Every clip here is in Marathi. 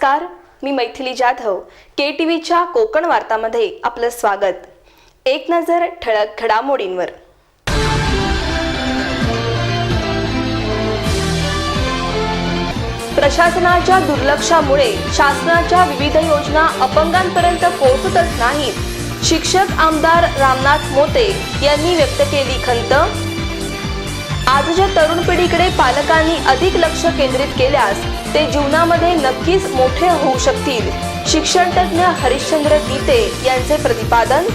नमस्कार, मी मैथिली जाधव. KTVच्या कोकण वार्तामध्ये आपलं स्वागत. एक नजर ठळक घडामोडींवर. प्रशासनाच्या दुर्लक्षामुळे शासनाच्या विविध योजना अपंगांपर्यंत पोहोचतच नाहीत. शिक्षक आमदार रामनाथ मोते यांनी व्यक्त केली खंत. आजच्या तरुण पिढीकडे पालकांनी अधिक लक्ष केंद्रित केल्यास ते जीवनामध्ये नक्कीच मोठे होऊ शकतील. शिक्षणतज्ञ हरिश्चंद्र गीते यांचे प्रतिपादन.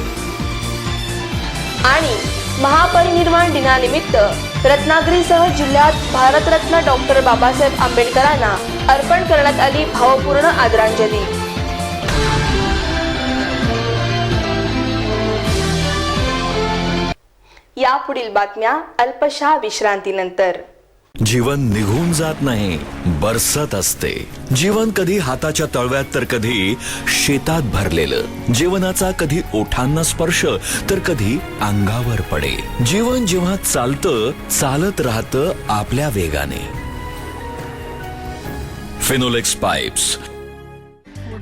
आणि महापरिनिर्वाण दिनानिमित्त रत्नागिरीसह जिल्ह्यात भारतरत्न डॉक्टर बाबासाहेब आंबेडकरांना अर्पण करण्यात आली भावपूर्ण आदरांजली. यापुढील बातम्या अल्पशा विश्रांतीनंतर. जीवन निघून जात नाही, बरसत असते. जीवन कधी हाताच्या तळव्यात तर कधी शेतात भरलेलं. जीवनाचा कधी ओठांना स्पर्श तर कधी अंगावर पडे. जीवन जेव्हा चालतं, चालत राहतं आपल्या वेगाने. Finolex pipes.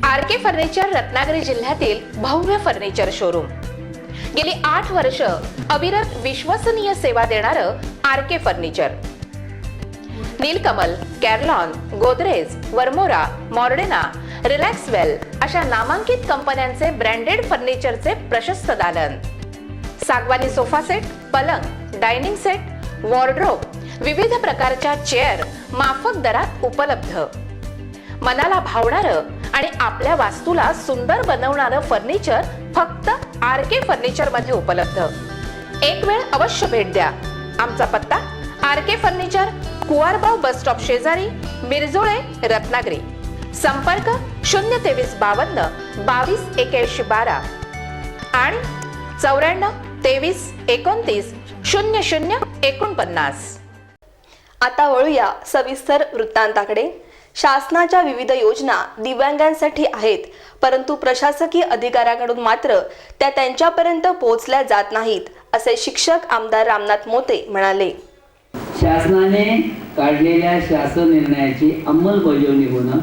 RK furniture Ratnagiri जिल्ह्यातील भव्य फर्निचर शोरूम. गेली 8 वर्ष अविरत विश्वसनीय सेवा देणारं आरके फर्निचर. नीलकमल, कॅरलॉन, गोदरेज, वर्मोरा, मॉर्डेना, रिलॅक्सवेल अशा नामांकित कंपन्यांचे ब्रँडेड फर्निचरचे प्रशस्त दालन. सागवानी सोफा सेट, पलंग, डायनिंग सेट, वॉर्डरोब, विविध प्रकारच्या चेअर माफक दरात उपलब्ध. मनाला भावणारं आणि आपल्या वास्तूला सुंदर बनवणारं फर्निचर फक्त आरके फर्निचर मध्ये उपलब्ध. एक वेळ अवश्य भेट द्या. आमचा पत्ता RK furniture, Kuwarbav bus stop शेजारी, मिरजोळे, रत्नागिरी. संपर्क 02352 22 81 12 आणि 94 23 29 00 49. आता वळूया सविस्तर वृत्तांताकडे. शासनाच्या विविध योजना दिव्यांगांसाठी आहेत, परंतु प्रशासकीय अधिकाऱ्यांकडून मात्र त्या त्यांच्यापर्यंत पोहोचल्या जात नाहीत, असे शिक्षक आमदार रामनाथ मोते म्हणाले. शासनाने काढलेल्या शासन निर्णयाची अंमलबजावणी होणं,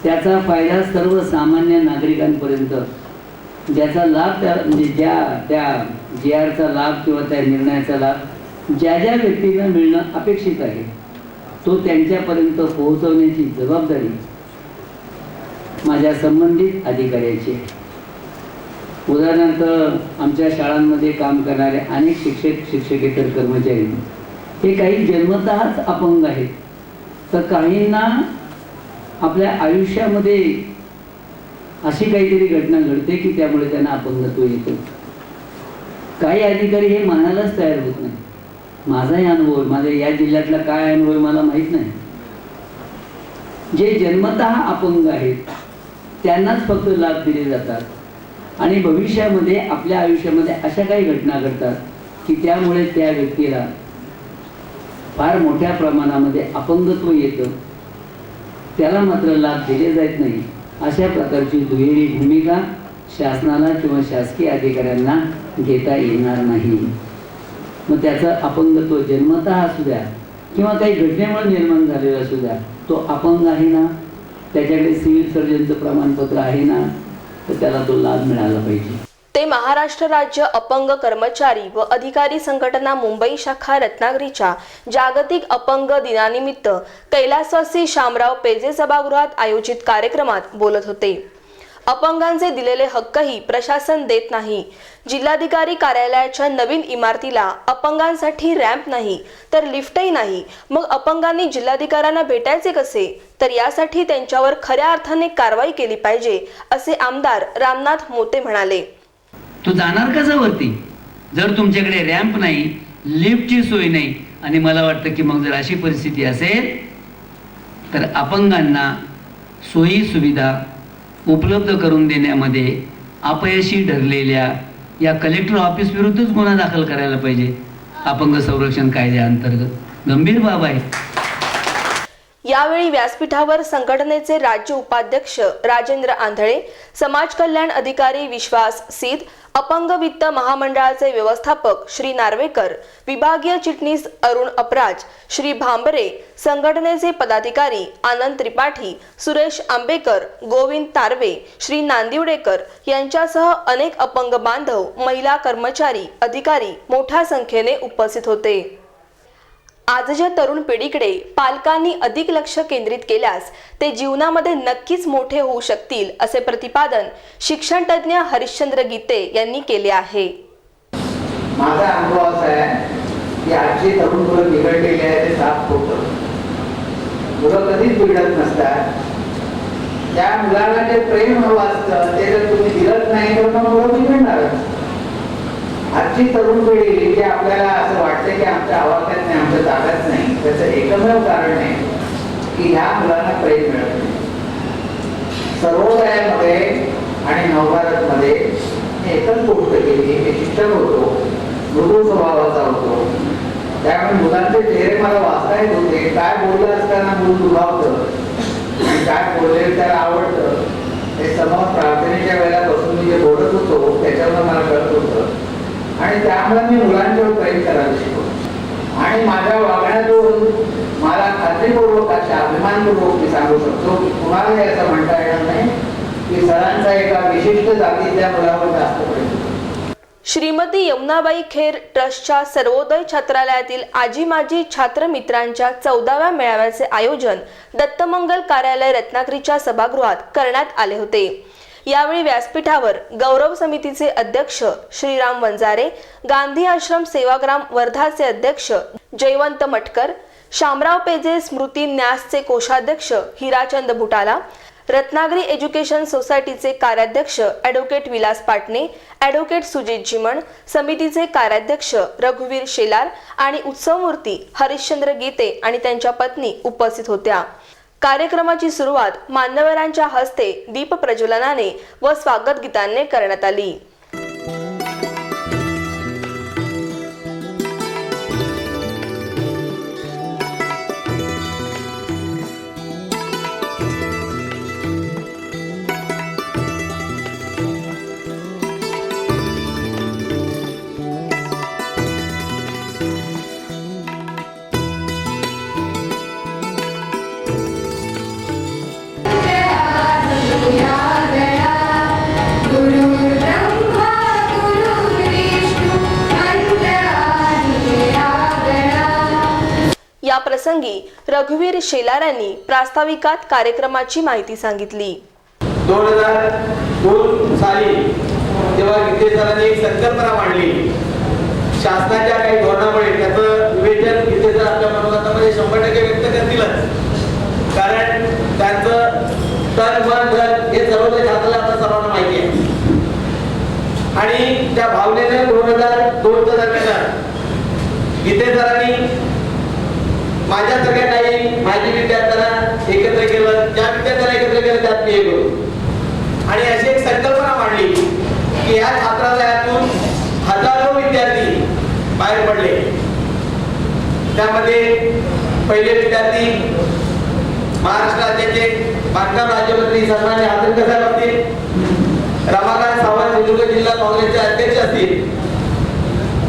त्याचा फायदा सर्वसामान्य नागरिकांपर्यंत, ज्याचा लाभ त्या GRचा लाभ किंवा त्या निर्णयाचा लाभ ज्या व्यक्तींना मिळणं अपेक्षित आहे तो त्यांच्यापर्यंत पोहोचवण्याची जबाबदारी माझ्या संबंधित अधिकाऱ्याची आहे. उदाहरणार्थ आमच्या शाळांमध्ये काम करणारे अनेक शिक्षक शिक्षकेतर कर्मचारी हे काही जन्मतःच अपंग आहेत, तर काहींना आपल्या आयुष्यामध्ये अशी काहीतरी घटना घडते की त्यामुळे त्यांना अपंगत्व येतं. काही अधिकारी हे मानायलाच तयार होत नाही. माझाही अनुभव, माझ्या या जिल्ह्यातला काय अनुभव मला माहीत नाही. जे जन्मतः अपंग आहेत त्यांनाच फक्त लाभ दिले जातात आणि भविष्यामध्ये आपल्या आयुष्यामध्ये अशा काही घटना घडतात की त्यामुळे त्या व्यक्तीला फार मोठ्या प्रमाणामध्ये अपंगत्व येतं, त्याला मात्र लाभ दिले जात नाही. अशा प्रकारची दुहेरी भूमिका शासनाला किंवा शासकीय अधिकाऱ्यांना घेता येणार नाही. मग त्याचं अपंगत्व जन्मतः असू द्या किंवा काही घटनेमुळे निर्माण झालेला असू द्या, तो अपंग आहे ना, त्याच्याकडे सिव्हिल सर्जनचं प्रमाणपत्र आहे ना, तर त्याला तो लाभ मिळाला पाहिजे. ते महाराष्ट्र राज्य अपंग कर्मचारी व अधिकारी संघटना मुंबई शाखा रत्नागिरीच्या जागतिक अपंग दिनानिमित्त कैलासवासी शामराव पेजे सभागृहात आयोजित कार्यक्रमात बोलत होते. अपंगांचे दिलेले हक्कही प्रशासन देत नाही. जिल्हाधिकारी कार्यालयाच्या नवीन इमारतीला अपंगांसाठी रॅम्प नाही तर लिफ्टही नाही. मग अपंगांनी जिल्हाधिकाऱ्यांना भेटायचे कसे? तर यासाठी त्यांच्यावर खऱ्या अर्थाने कारवाई केली पाहिजे, असे आमदार रामनाथ मोते म्हणाले. तू जाणार कसा वरती जर तुमच्याकडे रॅम्प नाही, लिफ्टची सोय नाही? आणि मला वाटतं की मग जर अशी परिस्थिती असेल तर अपंगांना सोयी सुविधा उपलब्ध करून देण्यामध्ये अपयशी ठरलेल्या या कलेक्टर ऑफिस विरुद्धच गुन्हा दाखल करायला पाहिजे. अपंग संरक्षण कायद्याअंतर्गत गंभीर बाब आहे. यावेळी व्यासपीठावर संघटनेचे राज्य उपाध्यक्ष राजेंद्र आंधळे, समाज कल्याण अधिकारी विश्वास सीद, अपंग वित्त महामंडळाचे व्यवस्थापक श्री नार्वेकर, विभागीय चिटणीस अरुण अपराज, श्री भांबरे, संघटनेचे पदाधिकारी आनंद त्रिपाठी, सुरेश आंबेकर, गोविंद तारवे, श्री नांदिवडेकर यांच्यासह अनेक अपंग बांधव, महिला कर्मचारी, अधिकारी मोठ्या संख्येने उपस्थित होते. आजच्या तरुण पिढीकडे पालकांनी अधिक लक्ष केंद्रित केल्यास ते जीवनामध्ये नक्कीच मोठे होऊ शकतील, असे प्रतिपादन शिक्षण तज्ज्ञ हरिश्चंद्र गीते यांनी केले आहे. माझा अनुभव असा आहे की आजची तरुण मुलं बिघडलेली आहे ते साफ होतं. मुलं कधीच बिघडत नसतात. त्या मुलाला जे प्रेम हवं असतं ते जर तुम्ही दिलंच नाही तर मग मुलं बिघडणारच. आजची तरुण पिढी जे आपल्याला असं वाटतं की आमच्या आवाक्यात नाही, आमच्या ताब्यात नाही, त्याचं एकमेव कारण आहे की ह्या मुलांना प्रेम मिळत नाही. सर्वोदयामध्ये आणि नवभारतमध्ये एकच गोष्ट केली की शिक्षक होतो, मृदू स्वभावाचा होतो. त्यामुळे मुलांचे चेहरे मला वाचता येत होते. काय बोललं असताना मूल दुभावतं आणि काय बोलले त्याला आवडतं हे समोर प्रार्थनेच्या वेळेला बसून मी जे बोलत होतो त्याच्यावर मला कळत होतं. आणि त्यामुळे मी मुलांच्यावर प्रेम करायला शिकलो. आणि माझ्या वागण्यातून मला खात्रीपूर्वक अशा अभिमानपूर्वक मी सांगू शकतो की कुणालाही असं म्हणता येणार नाही की सरांचा एका विशिष्ट जातीच्या मुलावर जास्त प्रेम. श्रीमती यमुनाबाई खेर ट्रस्टच्या सर्वोदय छात्रालयातील आजी माजी छात्र मित्रांच्या 14व्या मेळाव्याचे आयोजन दत्तमंगल कार्यालय रत्नागिरीच्या सभागृहात करण्यात आले होते. यावेळी व्यासपीठावर गौरव समितीचे अध्यक्ष श्रीराम वंजारे, गांधी आश्रम सेवाग्राम वर्धाचे अध्यक्ष जयवंत मटकर, शामराव पेजे स्मृती न्यासचे कोषाध्यक्ष हिराचंद बुटाला, रत्नागिरी एज्युकेशन सोसायटीचे कार्याध्यक्ष ॲडव्होकेट विलास पाटणे, ॲडव्होकेट सुजित जिमण, समितीचे कार्याध्यक्ष रघुवीर शेलार आणि उत्सवमूर्ती हरिश्चंद्र गीते आणि त्यांच्या पत्नी उपस्थित होत्या. कार्यक्रमाची सुरुवात मान्यवरांच्या हस्ते दीप प्रज्वलनाने व स्वागत गीतांनी करण्यात आली. या प्रसंगी रघुवीर शेलार यांनी प्रास्ताविकात कार्यक्रमाची माहिती सांगितली. 2002 साली जेव्हा गीते सरांनी एक संकल्पना मांडली, शासनाच्या काही धोरणामुळे त्याचं विवेचन गीते सर आपल्या मनोगतामध्ये 100% व्यक्त करतीलच. कारण त्यांचं तन मन धन हे सर्वोदय छात्राला आता सर्वांना माहिती आहे. आणि त्या भावनेने 2002च्या दरम्यान गीते सरांनी माझ्यासारख्या काही माजी विद्यार्थ्यांना एकत्र केलं, ज्या विद्यार्थ्यांना एकत्र केलं त्यात मी एक होतो. आणि अशी एक संकल्पना मांडली की या छात्रालयातून हजारो विद्यार्थी बाहेर पडले. त्यामध्ये पहिले विद्यार्थी महाराष्ट्र राज्याचे बांधकाम राज्यमंत्री सन्मान्य हातणकर साहेब असतील, रमाकांत सावंत सिंधुदुर्ग जिल्हा काँग्रेसचे अध्यक्ष असतील,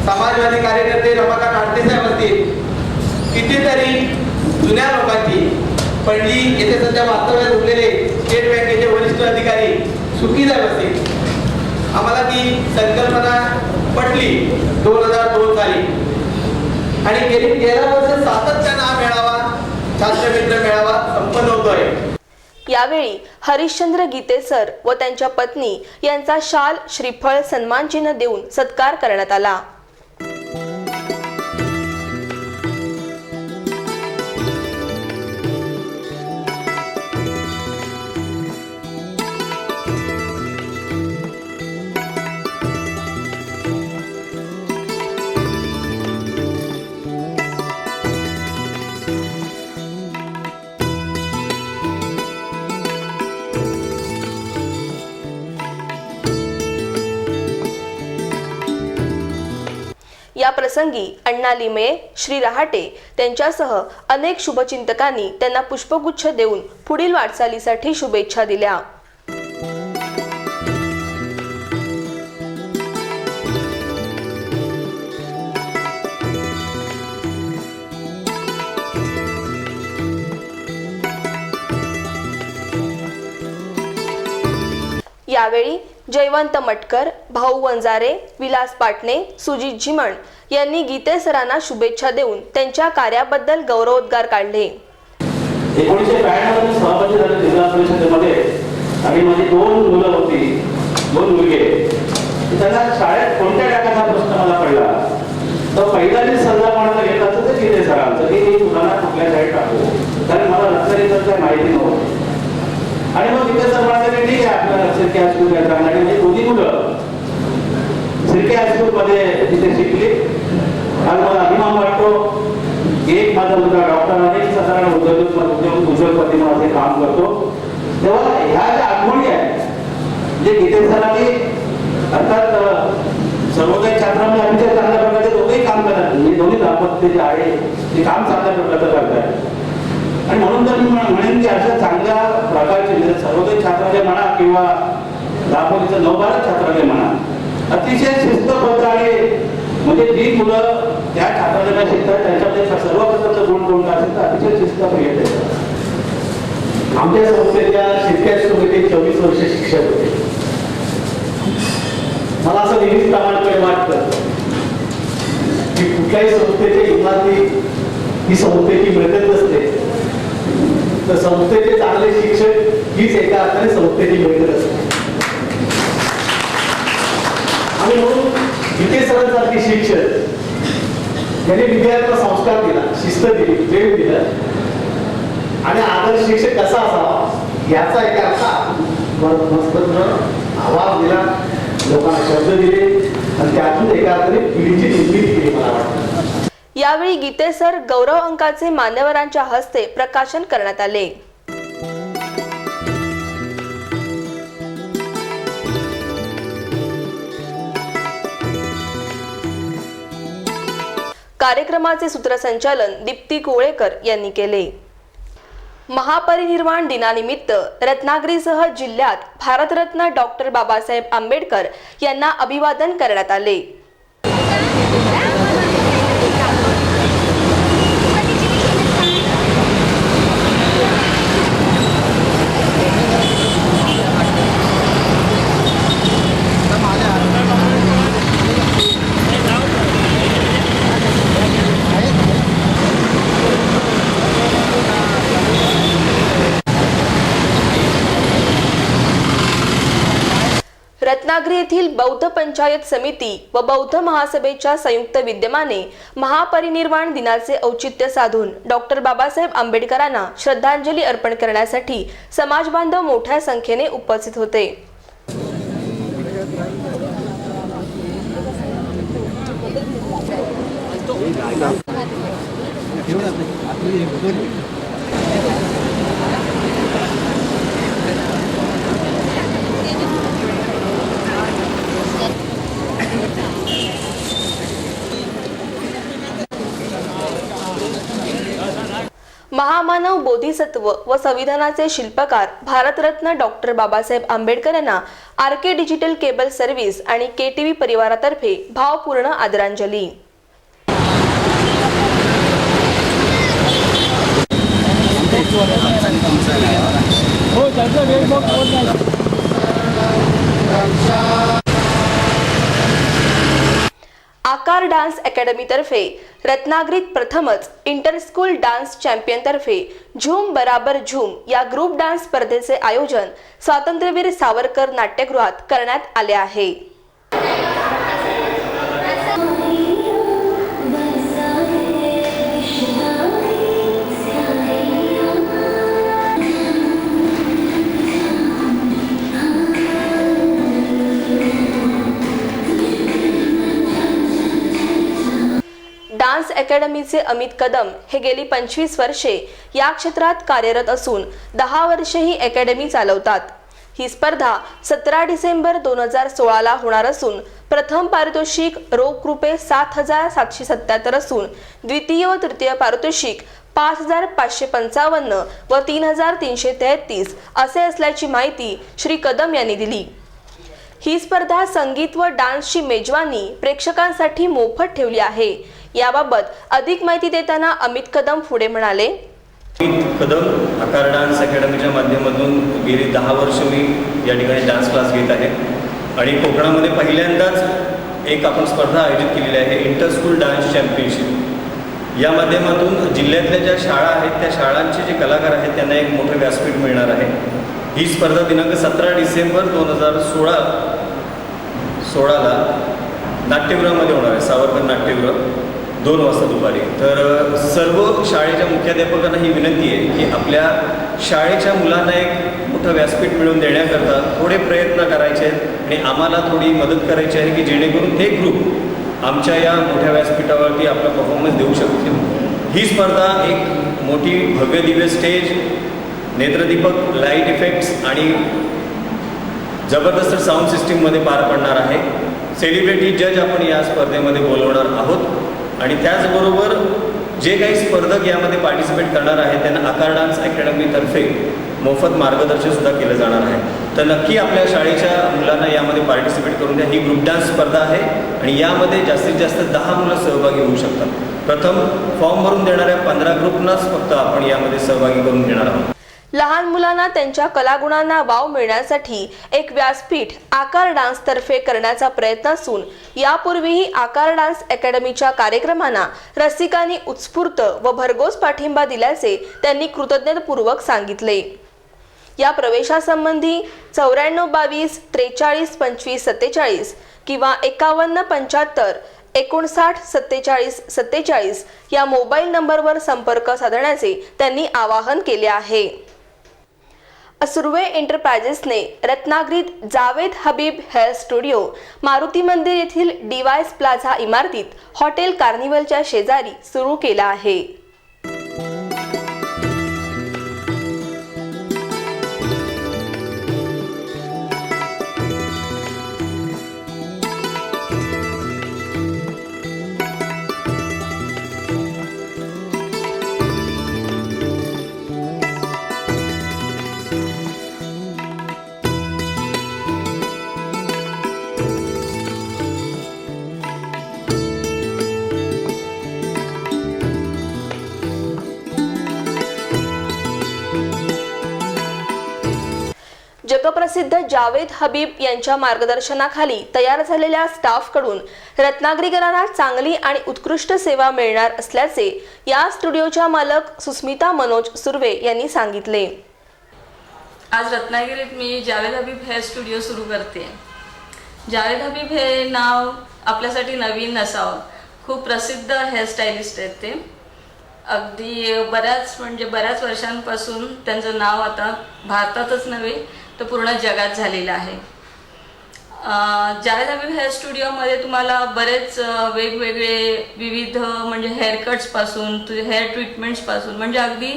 समाजवादी कार्यकर्ते रमाकांत आडते साहेब असतील, कितीतरी जुन्या लोकांची पणजी येथे सध्या वास्तव्यात उरलेले स्टेट बँकेचे वरिष्ठ अधिकारी सुखी साहेब असतील. आम्हाला ती संकल्पना पटली 2002 साली आणि गेली 13 वर्ष सातत्याने हा मेळावा, छात्रमित्र मेळावा संपन्न होतोय. यावेळी हरिश्चंद्र गीते सर व त्यांच्या पत्नी यांचा शाल, श्रीफळ, सन्मानचिन्ह देऊन सत्कार करण्यात आला. प्रसंगी अण्णा लिमये, श्री रहाटे त्यांच्यासह अनेक शुभचिंतकांनी त्यांना पुष्पगुच्छ देऊन पुढील वाटचालीसाठी शुभेच्छा दिल्या. यावेळी जयवंत मटकर, भाऊ वंजारे, विलास पाटणे, सुजित झिमण यांनी गीते सरांना शुभेच्छा देऊन त्यांच्या कार्याबद्दल गौरवोद्गार काढले. 1992 मध्ये सभापती झाले जिल्हा परिषदेमध्ये आणि माझी 2 मुलं होती, 2 मुलगे. त्यांना शाळेत कोणत्या टाकाचा प्रश्न मला पडला तर पहिला जे सल्ला कोणाचा घेतला तर ते गीते सरांचा की मी मुलांना कुठल्या शाळेत टाकू, कारण मला नर्सरीचं काही माहिती नव्हतं. आणि मग गीते सर म्हणाले ठीक आहे आपल्याला सिरके हायस्कूल घ्यायचं. आणि म्हणजे दोन्ही मुलं सिरके हायस्कूलमध्ये तिथे शिकली. आणि मला अभिमान वाटतो एक माझा मुलगा डॉक्टर अनेक साधारण उद्योगपती म्हणून असे काम करतो. तेव्हा ह्या ज्या आठवणी आहेत जे गीते सरांनी अर्थात सर्वोदय छात्रांनी आमच्या चांगल्या प्रकारचे दोघेही काम करतात. म्हणजे दोन्ही दाम्पत्य जे आहे ते काम चांगल्या प्रकारचं करतात. आणि म्हणून तर मी म्हणेन की अशा चांगल्या प्रकारचे म्हणजे सर्वोदय छात्रालय म्हणा किंवा दापोलीचं नवभारत छात्रालय म्हणा अतिशय शिस्तबद्ध आणि म्हणजे जी मुलं त्या छात्रालयाला शिकतात त्यांच्यामध्ये सर्व प्रकारचं गुण कोणता असेल तर अतिशय शिस्तप्रिय येतात. आमच्या संस्थेच्या शिक्षक समितीत 24 वर्ष शिक्षक होते. मला असं नेहमीच प्रामाणिकपणे वाटतं की कुठल्याही संस्थेची इमारती ही संस्थेची मिळतच नसते, तर संस्थेचे चांगले शिक्षक हीच एका अर्थाने संस्थेची मिळत असते. आणि म्हणून गीते सरांसारखे शिक्षक यांनी विद्यार्थ्यांना संस्कार दिला, शिस्त दिली, प्रेम दिलं आणि आदर्श शिक्षक कसा असावा याचा एक आवाज दिला, लोकांना शब्द दिले आणि त्यातून एका अर्थाने पिढीची निर्मिती केली मला वाटतं. यावेळी गीते सर गौरव अंकाचे मान्यवरांच्या हस्ते प्रकाशन करण्यात आले. कार्यक्रमाचे सूत्रसंचालन दीप्ती कोळेकर यांनी केले. महापरिनिर्वाण दिनानिमित्त रत्नागिरीसह जिल्ह्यात भारतरत्न डॉक्टर बाबासाहेब आंबेडकर यांना अभिवादन करण्यात आले. रत्नागिरी येथील बौद्ध पंचायत समिती व बौद्ध महासभेच्या संयुक्त विद्यमाने महापरिनिर्वाण दिनाचे औचित्य साधून डॉक्टर बाबासाहेब आंबेडकरांना श्रद्धांजली अर्पण करण्यासाठी समाजबांधव मोठ्या संख्येने उपस्थित होते. महामानव बोधिसत्व व संविधानाचे शिल्पकार भारतरत्न डॉक्टर बाबासाहेब आंबेडकर यांना आरके डिजिटल केबल सर्व्हिस आणि केटीव्ही परिवारातर्फे भावपूर्ण आदरांजली. आकार डान्स अकॅडमी तर्फे रत्नागिरीत प्रथमच इंटर स्कूल डान्स चॅम्पियन तर्फे झूम बराबर झूम या ग्रुप डान्स स्पर्धेचे आयोजन स्वातंत्र्यवीर सावरकर नाट्यगृहात करण्यात आले आहे. डान्स अकॅडमीचे अमित कदम हे गेली 25 वर्षे या क्षेत्रात कार्यरत असून 10 वर्षे ही अकॅडमी चालवतात. ही स्पर्धा 17 डिसेंबर 2016 होणार असून प्रथम पारितोषिक रोख रुपये 7,777 असून द्वितीय व तृतीय पारितोषिक 5,555 व 3,333 असे असल्याची माहिती श्री कदम यांनी दिली. ही स्पर्धा संगीत व डान्सची मेजवानी प्रेक्षकांसाठी मोफत ठेवली आहे. याबाबत अधिक माहिती देताना अमित कदम पुढे म्हणाले. कदम आकार डान्स अकॅडमीच्या माध्यमातून गेली 10 वर्ष मी या ठिकाणी डान्स क्लास घेत आहे आणि कोकणामध्ये पहिल्यांदाच एक आपण स्पर्धा आयोजित केलेली आहे, इंटर स्कूल डान्स चॅम्पियनशिप. या माध्यमातून जिल्ह्यातल्या ज्या शाळा आहेत त्या शाळांचे जे कलाकार आहेत त्यांना एक मोठं व्यासपीठ मिळणार आहे. ही स्पर्धा दिनांक 17 डिसेंबर 2016ला नाट्यगृहामध्ये होणार आहे, सावरकर नाट्यगृह, 2 वाजता दुपारी. तर सर्व शाळेच्या मुख्याध्यापकांना ही विनंती आहे की आपल्या शाळेच्या मुलांना एक मोठं व्यासपीठ मिळवून देण्याकरता थोडे प्रयत्न करायचे आहेत आणि आम्हाला थोडी मदत करायची आहे की जेणेकरून ते ग्रुप आमच्या या मोठ्या व्यासपीठावरती आपला परफॉर्मन्स देऊ शकतील. ही स्पर्धा एक मोठी भव्य दिव्य स्टेज, नेत्रदीपक, लाईट इफेक्ट्स आणि जबरदस्त साऊंड सिस्टीममध्ये पार पडणार आहे. सेलिब्रिटी जज आपण या स्पर्धेमध्ये बोलवणार आहोत आणि त्याचबरोबर जे काही स्पर्धक यामध्ये पार्टिसिपेट करणार आहेत त्यांना आकार डान्स अकॅडमीतर्फे मोफत मार्गदर्शन सुद्धा केलं जाणार आहे. तर नक्की आपल्या शाळेच्या मुलांना यामध्ये पार्टिसिपेट करून द्या. ही ग्रुप डान्स स्पर्धा आहे आणि यामध्ये जास्तीत जास्त 10 मुलं सहभागी होऊ शकतात. प्रथम फॉर्म भरून देणाऱ्या 15 ग्रुपनाच फक्त आपण यामध्ये सहभागी करून घेणार आहोत. लहान मुलांना त्यांच्या कलागुणांना वाव मिळण्यासाठी एक व्यासपीठ आकार डान्स तर्फे करण्याचा प्रयत्न असून यापूर्वीही आकार डान्स अकॅडमीच्या कार्यक्रमांना रसिकांनी उत्स्फूर्त व भरघोस पाठिंबा दिल्याचे त्यांनी कृतज्ञतापूर्वक सांगितले. या प्रवेशासंबंधी 9422 43 25 47 किंवा 51 75 59 47 47 या मोबाईल नंबरवर संपर्क साधण्याचे त्यांनी आवाहन केले आहे. सुर्वे एंटरप्राइजेसने रत्नागिरीत जावेद हबीब हेअर स्टुडिओ, मारुती मंदिर येथील डिवाइस प्लाझा इमारतीत हॉटेल कार्निवलच्या शेजारी सुरू केला आहे. जगप्रसिद्ध जावेद हबीब यांच्या मार्गदर्शनाखाली तयार झालेल्या स्टाफकडून रत्नागिरीकरांना चांगली आणि उत्कृष्ट सेवा मिळणार असल्याचे या स्टुडिओच्या मालक सुस्मिता मनोज सुर्वे यांनी सांगितले. आज रत्नागिरीत मी जावेद हबीब हेअर स्टुडिओ सुरू करते. जावेद हबीब हे नाव आपल्यासाठी नवीन नसावं. खूप प्रसिद्ध हेअरस्टायलिस्ट आहेत ते. अगदी बऱ्याच वर्षांपासून त्यांचं नाव आता भारतातच नव्हे तर पूर्ण जगात झालेलं आहे. जावेद हबीब हेअर स्टुडिओमध्ये तुम्हाला बरेच वेगवेगळे विविध हेअरकट्सपासून हेअर ट्रीटमेंट्सपासून अगदी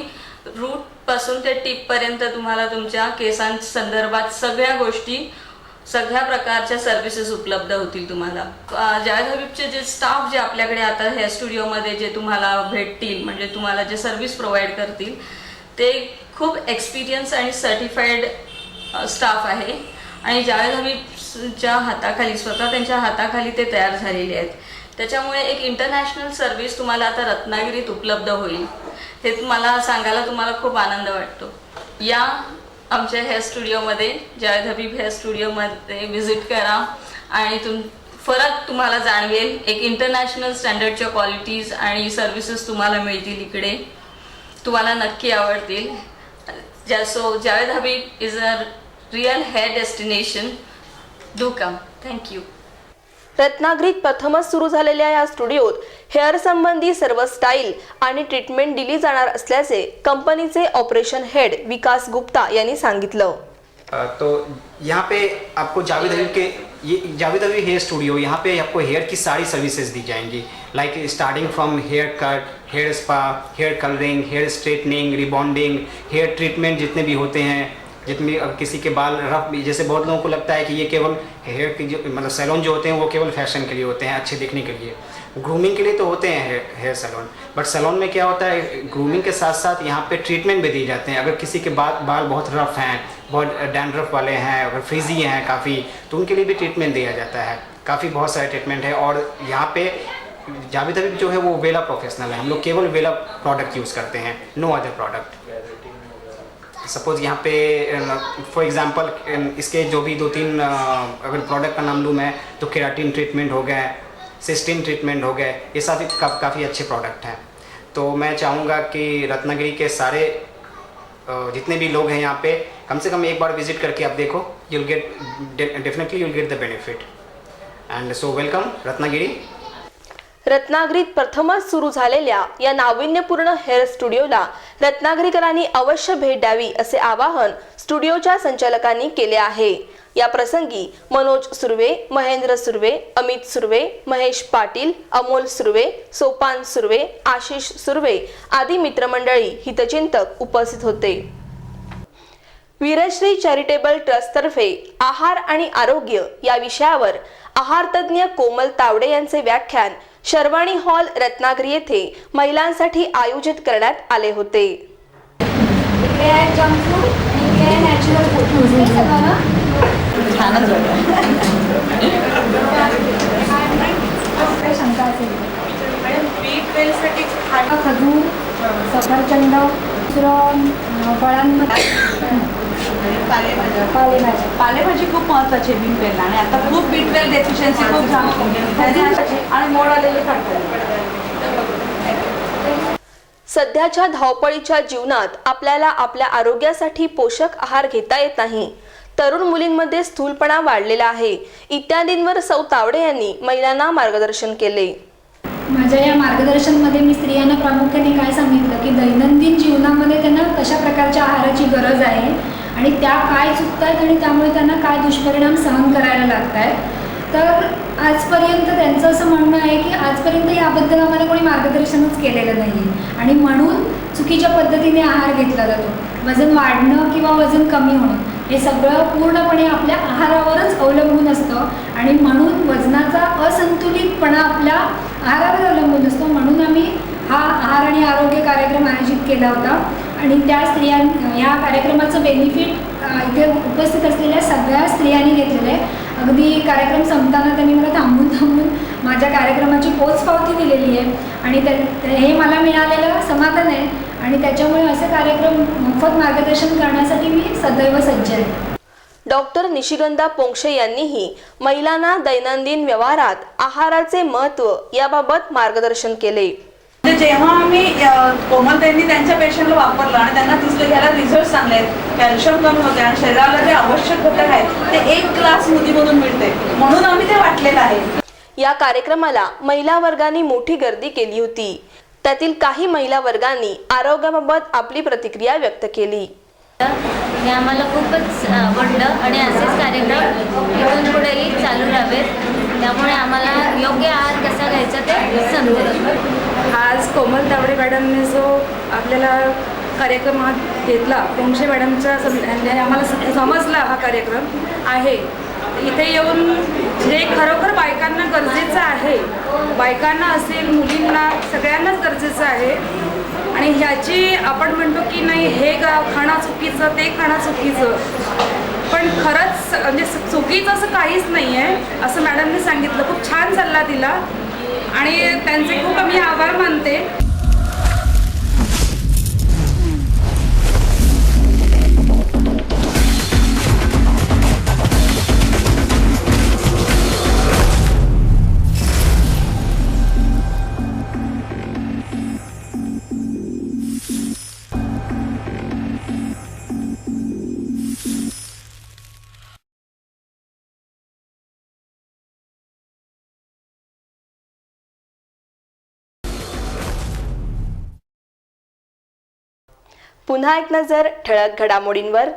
रूटपासून ते टिपपर्यंत तुम्हाला तुमच्या केसांसंदर्भात सगळ्या गोष्टी, सगळ्या प्रकारच्या सर्व्हिसेस उपलब्ध होतील तुम्हाला. जावेद हबीबचे जे स्टाफ जे आपल्याकडे आता हेअर स्टुडिओमध्ये जे तुम्हाला भेटतील, तुम्हाला जे सर्व्हिस प्रोव्हाइड करतील ते खूप एक्सपिरियन्स आणि सर्टिफाईड स्टाफ आहे आणि जावेद हबीबच्या हाताखाली त्यांच्या हाताखाली ते तयार झालेले आहेत. त्याच्यामुळे एक इंटरनॅशनल सर्व्हिस तुम्हाला आता रत्नागिरीत उपलब्ध होईल हे तुम्हाला सांगायला तुम्हाला खूप आनंद वाटतो. या आमच्या हेअर स्टुडिओमध्ये, जावेद हबीब हेअर स्टुडिओमध्ये व्हिजिट करा आणि फरक तुम्हाला जाणवेल. एक इंटरनॅशनल स्टँडर्डच्या क्वालिटीज आणि सर्व्हिसेस तुम्हाला मिळतील इकडे, तुम्हाला नक्की आवडतील. So Javed Habib is a real hair destination. Do come. Thank you. रत्नागिरीत प्रथमच सुरू झालेल्या या स्टुडिओत हेअर संबंधी सर्व स्टाईल आणि ट्रीटमेंट दिली जाणार असल्याचे कंपनीचे ऑपरेशन हेड विकास गुप्ता यांनी सांगितलं. तो यहाँ पे आपको जावेद हबीब हेयर स्टूडियो, यहाँ पे आपको हेयर की सारी सर्विसेज दी जाएंगी, like starting from hair cut, hair spa, hair colouring, hair straightening, rebonding, hair treatment जितने भी होते हैं, जितनी अब किसी के बाल रफ भी, जैसे बहुत लोगों को लगता है कि ये केवल हेयर की जो मतलब सैलून जो होते हैं वो केवल फैशन के लिए होते हैं, अच्छे दिखने के लिए, ग्रूमिंग के लिए तो होते हैं हेयर सैलून, बट सैलून में क्या होता है ग्रूमिंग के साथ साथ यहाँ पे ट्रीटमेंट भी दिए जाते हैं। अगर किसी के बाल बहुत रफ हैं, बहुत डैंड्रफ वाले हैं, अगर फ्रीजी हैं काफ़ी, तो उनके लिए भी ट्रीटमेंट दिया जाता है। काफ़ी बहुत सारे ट्रीटमेंट है। और यहाँ पे जावेद हबीब जो है वो वेला प्रोफेशनल है, हम लोग केवल वेला प्रोडक्ट यूज़ करते हैं, नो अदर प्रोडक्ट। सपोज यहाँ पे फॉर एग्जांपल इसके जो भी 2-3 अगर प्रोडक्ट का नाम लूँ मैं, तो केराटिन ट्रीटमेंट हो गए, सिस्टीन ट्रीटमेंट हो गए, ये सभी काफ़ी अच्छे प्रोडक्ट हैं। तो मैं चाहूँगा कि रत्नागिरी के सारे जितने भी लोग हैं यहाँ पे कम से कम एक बार विजिट करके आप देखो, you'll get definitely you'll get the benefit. And so welcome Ratnagiri. रत्नागिरीत प्रथमच सुरू झालेल्या या नाविन्यपूर्ण हेअर स्टुडिओला रत्नागिरीकरांनी अवश्य भेट द्यावी असे आवाहन स्टुडिओच्या संचालकांनी केले आहे। या प्रसंगी मनोज सुर्वे, महेंद्र सुर्वे, अमित सुर्वे, महेश पाटील, अमोल सुर्वे, सोपान सुर्वे, आशिष सुर्वे आदी मित्रमंडळी हितचिंतक उपस्थित होते। वीरश्री चॅरिटेबल ट्रस्टतर्फे आहार आणि आरोग्य या विषयावर आहार तज्ज्ञ कोमल तावडे यांचे व्याख्यान शर्वाणी हॉल रत्नागिरी येथे महिलांसाठी आयोजित करण्यात आले होते। इकडे आहे जंक फूड, इकडे आहे नॅचरल फूड, हे सगळं ना छानच वाटतं। काय शंका असेल मॅडम बी12साठी खाणं खजूर, सफरचंद, दुसरं फळांमध्ये पालेभाजी खूप महत्वाची आहे बी12 आणि आता खूप बी12 डेफिशियन्सी खूप झाली आणि मोड आलेले सध्याच्या धावपळीच्या जीवनात आपल्याला आपल्या आरोग्यासाठी पोषक आहार घेता येत नाही, तरुण मुलींमध्ये स्थूलपणा वाढलेला आहे इत्यादींवर सौ तावडे यांनी महिलांना मार्गदर्शन केले। माझ्या या मार्गदर्शनमध्ये मी स्त्रियांना प्रामुख्याने काय सांगितलं की दैनंदिन जीवनामध्ये त्यांना कशा प्रकारच्या आहाराची गरज आहे आणि त्या काय चुकतात आणि त्यामुळे त्यांना काय दुष्परिणाम सहन करायला लागत आहेत। तर आजपर्यंत त्यांचं असं म्हणणं आहे की आजपर्यंत याबद्दल आम्हाला कोणी मार्गदर्शनच केलेलं नाही आहे आणि म्हणून चुकीच्या पद्धतीने आहार घेतला जातो। वजन वाढणं किंवा वजन कमी होणं हे सगळं पूर्णपणे आपल्या आहारावरच अवलंबून असतं आणि म्हणून वजनाचा असंतुलितपणा आपल्या आहारावर अवलंबून असतो। म्हणून आम्ही हा आहार आणि आरोग्य कार्यक्रम आयोजित केला होता आणि त्या ह्या कार्यक्रमाचं बेनिफिट इथे उपस्थित असलेल्या सगळ्या स्त्रियांनी घेतलेलं आहे। अगदी कार्यक्रम संपताना त्यांनी मला थांबून माझ्या कार्यक्रमाची पोचपावती दिलेली आहे आणि हे मला मिळालेलं समाधान आहे आणि त्याच्यामुळे असे कार्यक्रम मोफत मार्गदर्शन करण्यासाठी मी सदैव सज्ज आहे। डॉक्टर निशिगंधा पोंक्षे यांनीही महिलांना दैनंदिन व्यवहारात आहाराचे महत्त्व याबाबत मार्गदर्शन केले। जेव्हा आम्ही कोमलताईंनी त्यांच्या पेशंटला वापरलं आणि त्यांना दिसलं घ्यायला रिझल्ट चांगले आहेत, कॅल्शियम कमी होते आणि शरीराला जे आवश्यक घटक आहेत ते 1 ग्लास स्मूदीमधून मिळते, म्हणून आम्ही ते वाटलेलं आहे। या कार्यक्रमाला महिला वर्गाने मोठी गर्दी केली होती। त्यातील काही महिला वर्गांनी आरोग्याबाबत आपली प्रतिक्रिया व्यक्त केली। हे आम्हाला खूपच आवडलं आणि असेच कार्यक्रम इथून पुढेही चालू राहावेत, त्यामुळे आम्हाला योग्य आहार कसा घ्यायचा ते समजेल। आज कोमल तावडे मॅडमने जो आपल्याला कार्यक्रम घेतला, पोंक्षे मॅडमच्या आम्हाला समजला हा कार्यक्रम आहे। इथे येऊन जे खरोखर बायकांना गरजेचं आहे, बायकांना असेल मुलींना सगळ्यांनाच गरजेचं आहे आणि ह्याची आपण म्हणतो की नाही हे खाणं चुकीचं ते खाणं चुकीचं, पण खरंच म्हणजे चुकीचं असं काहीच नाही आहे असं मॅडमने सांगितलं। खूप छान सल्ला दिला आणि त्यांचे खूप आम्ही आभार मानते। पुन्हा एक नजर ठळक घडामोडींवर।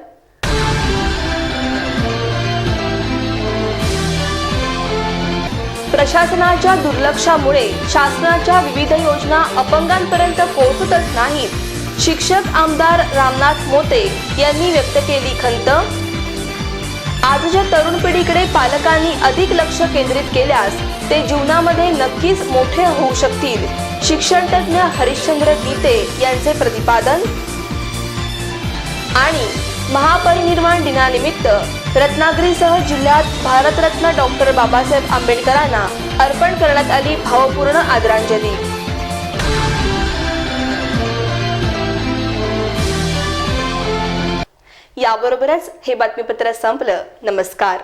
प्रशासनाच्या दुर्लक्षामुळे शासनाच्या विविध योजना अपंगांपर्यंत पोहोचतच नाहीत, शिक्षक आमदार रामनाथ मोते यांनी व्यक्त केली खंत. आजच्या तरुण पिढीकडे पालकांनी अधिक लक्ष केंद्रित केल्यास ते जीवनामध्ये नक्कीच मोठे होऊ शकतील. शिक्षणतज्ञ हरिश्चंद्र गीते यांचे प्रतिपादन. आणि महापरिनिर्वाण दिनानिमित्त रत्नागिरीसह जिल्ह्यात भारतरत्न डॉक्टर बाबासाहेब आंबेडकरांना अर्पण करण्यात आली भावपूर्ण आदरांजली. याबरोबरच हे बातमीपत्र संपलं. नमस्कार.